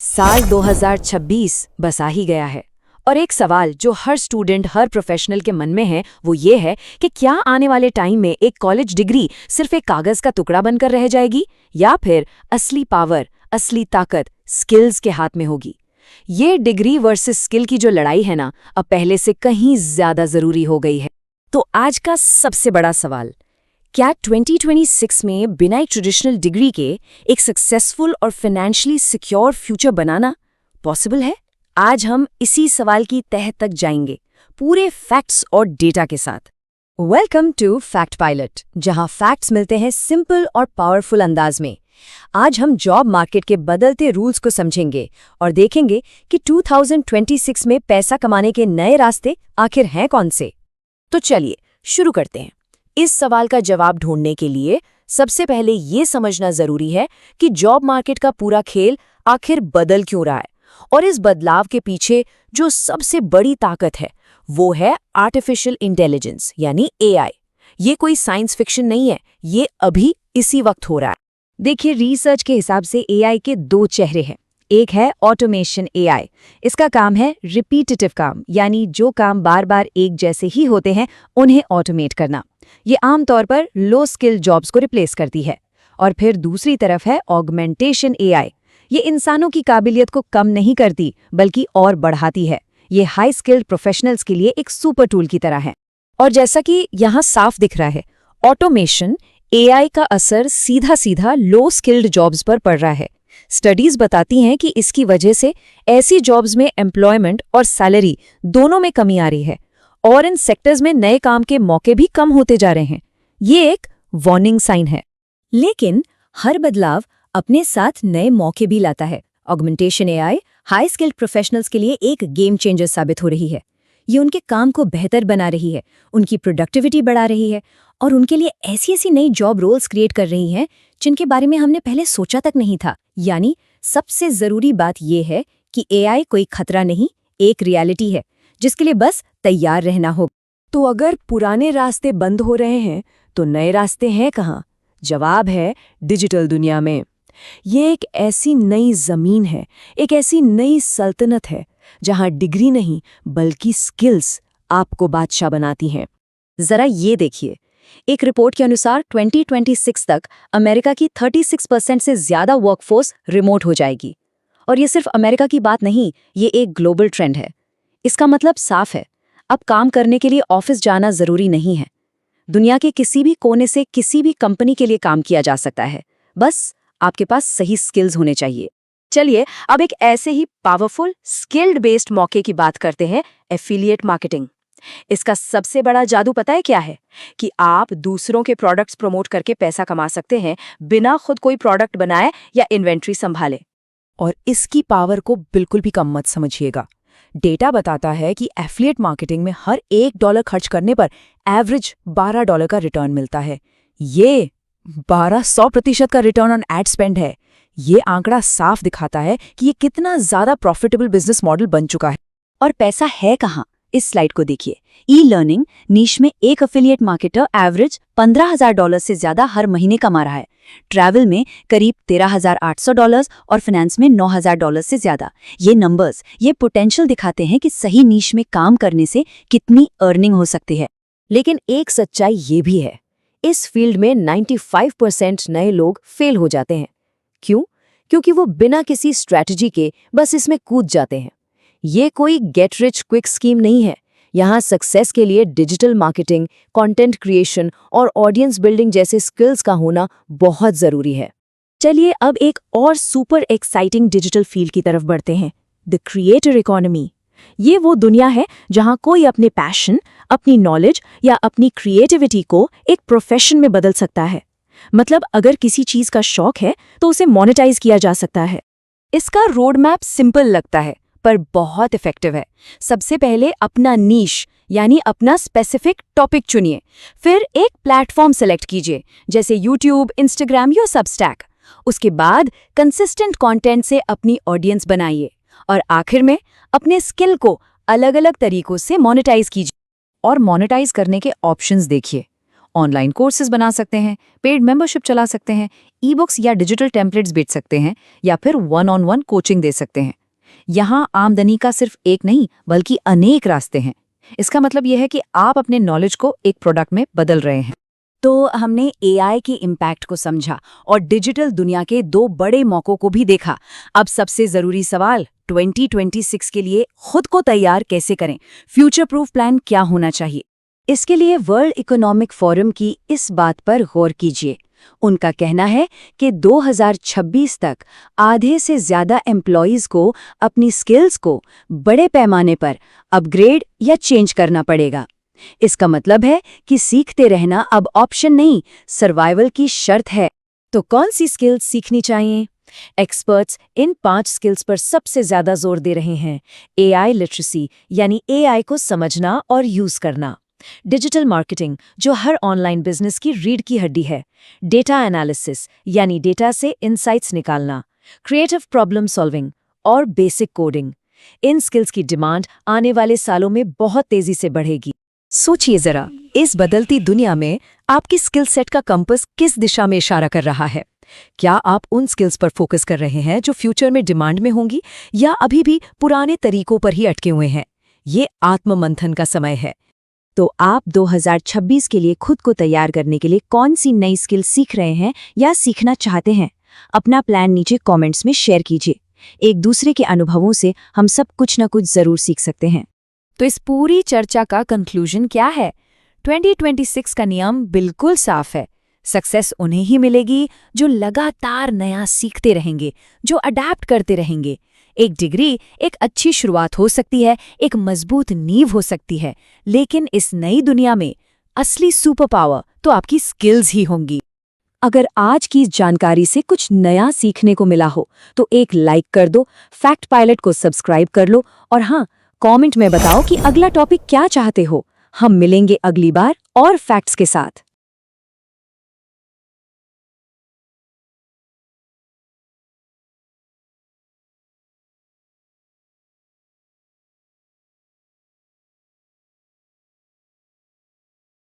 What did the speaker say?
साल 2026 बस आ ही गया है और एक सवाल जो हर स्टूडेंट हर प्रोफेशनल के मन में है वो ये है कि क्या आने वाले टाइम में एक कॉलेज डिग्री सिर्फ एक कागज का टुकड़ा बनकर रह जाएगी या फिर असली पावर, असली ताकत स्किल्स के हाथ में होगी। ये डिग्री वर्सेस स्किल की जो लड़ाई है ना, अब पहले से कहीं ज्यादा जरूरी हो गई है। तो आज का सबसे बड़ा सवाल, क्या 2026 में बिना एक ट्रेडिशनल डिग्री के एक सक्सेसफुल और फाइनेंशियली सिक्योर फ्यूचर बनाना पॉसिबल है? आज हम इसी सवाल की तह तक जाएंगे, पूरे फैक्ट्स और डेटा के साथ। वेलकम टू फैक्ट पायलट, जहां फैक्ट्स मिलते हैं सिंपल और पावरफुल अंदाज में। आज हम जॉब मार्केट के बदलते रूल्स को समझेंगे और देखेंगे कि 2026 में पैसा कमाने के नए रास्ते आखिर हैं कौन से। तो चलिए शुरू करते हैं। इस सवाल का जवाब ढूंढने के लिए सबसे पहले ये समझना जरूरी है कि जॉब मार्केट का पूरा खेल आखिर बदल क्यों रहा है, और इस बदलाव के पीछे जो सबसे बड़ी ताकत है वो है आर्टिफिशियल इंटेलिजेंस यानी एआई। ये कोई साइंस फिक्शन नहीं है, ये अभी इसी वक्त हो रहा है। देखिए, रिसर्च के हिसाब से एआई के दो चेहरे हैं। एक है ऑटोमेशन एआई। इसका काम है रिपीटेटिव काम, यानी जो काम बार बार एक जैसे ही होते हैं उन्हें ऑटोमेट करना। ये आमतौर पर लो स्किल जॉब्स को रिप्लेस करती है। और फिर दूसरी तरफ है ऑगमेंटेशन एआई। ये इंसानों की काबिलियत को कम नहीं करती बल्कि और बढ़ाती है। ये हाई स्किल्ड प्रोफेशनल्स के लिए एक सुपर टूल की तरह है। और जैसा कि यहाँ साफ दिख रहा है, ऑटोमेशन एआई का असर सीधा सीधा लो स्किल्ड जॉब्स पर पड़ रहा है। स्टडीज बताती हैं कि इसकी वजह से ऐसी जॉब्स में एम्प्लॉयमेंट और सैलरी दोनों में कमी आ रही है और इन सेक्टर्स में नए काम के मौके भी कम होते जा रहे हैं। ये एक वार्निंग साइन है। लेकिन हर बदलाव अपने साथ नए मौके भी लाता है। Augmentation AI high skilled professionals के लिए एक गेम चेंजर साबित हो रही है। ये उनके काम को बेहतर बना रही है, उनकी प्रोडक्टिविटी बढ़ा रही है और उनके लिए ऐसी ऐसी नई जॉब रोल्स क्रिएट कर रही हैं जिनके बारे में हमने पहले सोचा तक नहीं था। यानी सबसे जरूरी बात यह है कि एआई कोई खतरा नहीं, एक रियलिटी है जिसके लिए बस तैयार रहना होगा। तो अगर पुराने रास्ते बंद हो रहे हैं तो नए रास्ते हैं कहाँ? जवाब है डिजिटल दुनिया में। ये एक ऐसी नई जमीन है, एक ऐसी नई सल्तनत है जहां डिग्री नहीं बल्कि स्किल्स आपको बादशाह बनाती हैं। जरा ये देखिए, एक रिपोर्ट के अनुसार 2026 तक अमेरिका की 36% से ज्यादा वर्कफोर्स रिमोट हो जाएगी। और ये सिर्फ अमेरिका की बात नहीं, ये एक ग्लोबल ट्रेंड है। इसका मतलब साफ है, अब काम करने के लिए ऑफिस जाना जरूरी नहीं है। दुनिया के किसी भी कोने से किसी भी कंपनी के लिए काम किया जा सकता है, बस आपके पास सही स्किल्स होने चाहिए। चलिए अब एक ऐसे ही पावरफुल स्किल्ड बेस्ड मौके की बात करते हैं, एफिलिएट मार्केटिंग। इसका सबसे बड़ा जादू पता है क्या है? कि आप दूसरों के प्रोडक्ट्स प्रमोट करके पैसा कमा सकते हैं बिना खुद कोई प्रोडक्ट बनाए या इन्वेंट्री संभाले। और इसकी पावर को बिल्कुल भी कम मत समझिएगा। डेटा बताता है कि एफिलिएट मार्केटिंग में हर $1 खर्च करने पर एवरेज $12 का रिटर्न मिलता है। ये 1200% का रिटर्न ऑन एड स्पेंड है। ये आंकड़ा साफ दिखाता है कि ये कितना ज्यादा प्रॉफिटेबल बिजनेस मॉडल बन चुका है। और पैसा है कहाँ? इस स्लाइड को देखिए। ई लर्निंग नीश में एक एफिलिएट मार्केटर एवरेज $15,000 से ज्यादा हर महीने कमा रहा है। ट्रैवल में करीब $13,800 और फाइनेंस में $9,000 से ज्यादा। ये नंबर्स, ये पोटेंशियल दिखाते हैं कि सही नीश में काम करने से कितनी अर्निंग हो सकती है। लेकिन एक सच्चाई ये भी है, इस फील्ड में 95% नए लोग फेल हो जाते हैं। क्यों? क्योंकि वो बिना किसी स्ट्रैटेजी के बस इसमें कूद जाते हैं। ये कोई गेट रिच क्विक स्कीम नहीं है। यहाँ सक्सेस के लिए डिजिटल मार्केटिंग, कंटेंट क्रिएशन और ऑडियंस बिल्डिंग जैसे स्किल्स का होना बहुत जरूरी है। चलिए अब एक और सुपर एक्साइटिंग डिजिटल फील्ड की तरफ बढ़ते हैं, द क्रिएटर इकोनॉमी। ये वो दुनिया है जहाँ कोई अपने पैशन, अपनी नॉलेज या अपनी क्रिएटिविटी को एक प्रोफेशन में बदल सकता है। मतलब अगर किसी चीज का शौक है तो उसे मोनेटाइज किया जा सकता है। इसका रोड मैप सिंपल लगता है पर बहुत इफेक्टिव है। सबसे पहले अपना नीश यानी अपना स्पेसिफिक टॉपिक चुनिए, फिर एक प्लेटफॉर्म सेलेक्ट कीजिए जैसे यूट्यूब, इंस्टाग्राम या सबस्टैक। उसके बाद कंसिस्टेंट कंटेंट से अपनी ऑडियंस बनाइए और आखिर में अपने स्किल को अलग अलग तरीकों से मोनेटाइज कीजिए। और मोनेटाइज करने के ऑप्शंस देखिए। ऑनलाइन कोर्सेज बना सकते हैं, पेड मेंबरशिप चला सकते हैं, ई बुक्स या डिजिटल टेम्पलेट्स बेच सकते हैं, या फिर वन-ऑन-वन कोचिंग दे सकते हैं। यहाँ आमदनी का सिर्फ एक नहीं बल्कि अनेक रास्ते हैं। इसका मतलब यह है कि आप अपने नॉलेज को एक प्रोडक्ट में बदल रहे हैं। तो हमने एआई के इम्पैक्ट को समझा और डिजिटल दुनिया के 2 बड़े मौकों को भी देखा। अब सबसे जरूरी सवाल, 2026 के लिए खुद को तैयार कैसे करें? फ्यूचर प्रूफ प्लान क्या होना चाहिए? इसके लिए वर्ल्ड इकोनॉमिक फोरम की इस बात पर गौर कीजिए। उनका कहना है कि 2026 तक आधे से ज्यादा एम्प्लॉयज को अपनी स्किल्स को बड़े पैमाने पर अपग्रेड या चेंज करना पड़ेगा। इसका मतलब है कि सीखते रहना अब ऑप्शन नहीं, सर्वाइवल की शर्त है। तो कौन सी स्किल्स सीखनी चाहिए? एक्सपर्ट्स इन 5 स्किल्स पर सबसे ज्यादा जोर दे रहे हैं। एआई लिटरेसी यानी एआई को समझना और यूज करना, डिजिटल मार्केटिंग जो हर ऑनलाइन बिजनेस की रीढ़ की हड्डी है, डेटा एनालिसिस यानी डेटा से इनसाइट्स निकालना, क्रिएटिव प्रॉब्लम सॉल्विंग और बेसिक कोडिंग। इन स्किल्स की डिमांड आने वाले सालों में बहुत तेजी से बढ़ेगी। सोचिए जरा, इस बदलती दुनिया में आपकी स्किल सेट का कंपास किस दिशा में इशारा कर रहा है? क्या आप उन स्किल्स पर फोकस कर रहे हैं जो फ्यूचर में डिमांड में होंगी, या अभी भी पुराने तरीकों पर ही अटके हुए हैं? ये आत्ममंथन का समय है। तो आप 2026 के लिए खुद को तैयार करने के लिए कौन सी नई स्किल सीख रहे हैं या सीखना चाहते हैं? अपना प्लान नीचे कमेंट्स में शेयर कीजिए। एक दूसरे के अनुभवों से हम सब कुछ न कुछ जरूर सीख सकते हैं। तो इस पूरी चर्चा का कंक्लूजन क्या है? 2026 का नियम बिल्कुल साफ है। सक्सेस उन्हें ही मिलेगी जो लगातार नया सीखते रहेंगे, जो अडैप्ट करते रहेंगे। एक डिग्री एक अच्छी शुरुआत हो सकती है, एक मजबूत नींव हो सकती है, लेकिन इस नई दुनिया में असली सुपर पावर तो आपकी स्किल्स ही होंगी। अगर आज की जानकारी से कुछ नया सीखने को मिला हो तो एक लाइक कर दो, फैक्ट पायलट को सब्सक्राइब कर लो, और हाँ, कमेंट में बताओ कि अगला टॉपिक क्या चाहते हो। हम मिलेंगे अगली बार और फैक्ट्स के साथ।